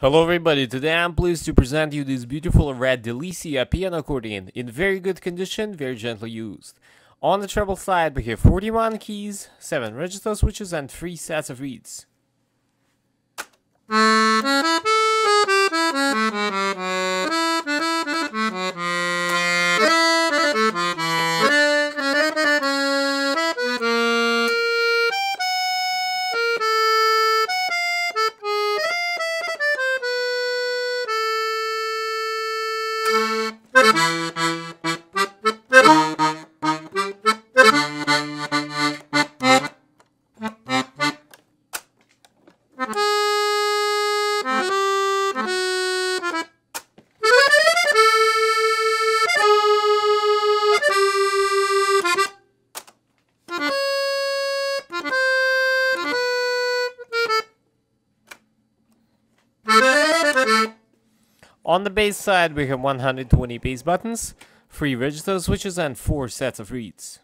Hello everybody, today I'm pleased to present you this beautiful red Delicia piano accordion in very good condition, very gently used. On the treble side we have 41 keys, 7 register switches and 3 sets of reeds. On the bass side we have 120 bass buttons, 3 register switches and 4 sets of reeds.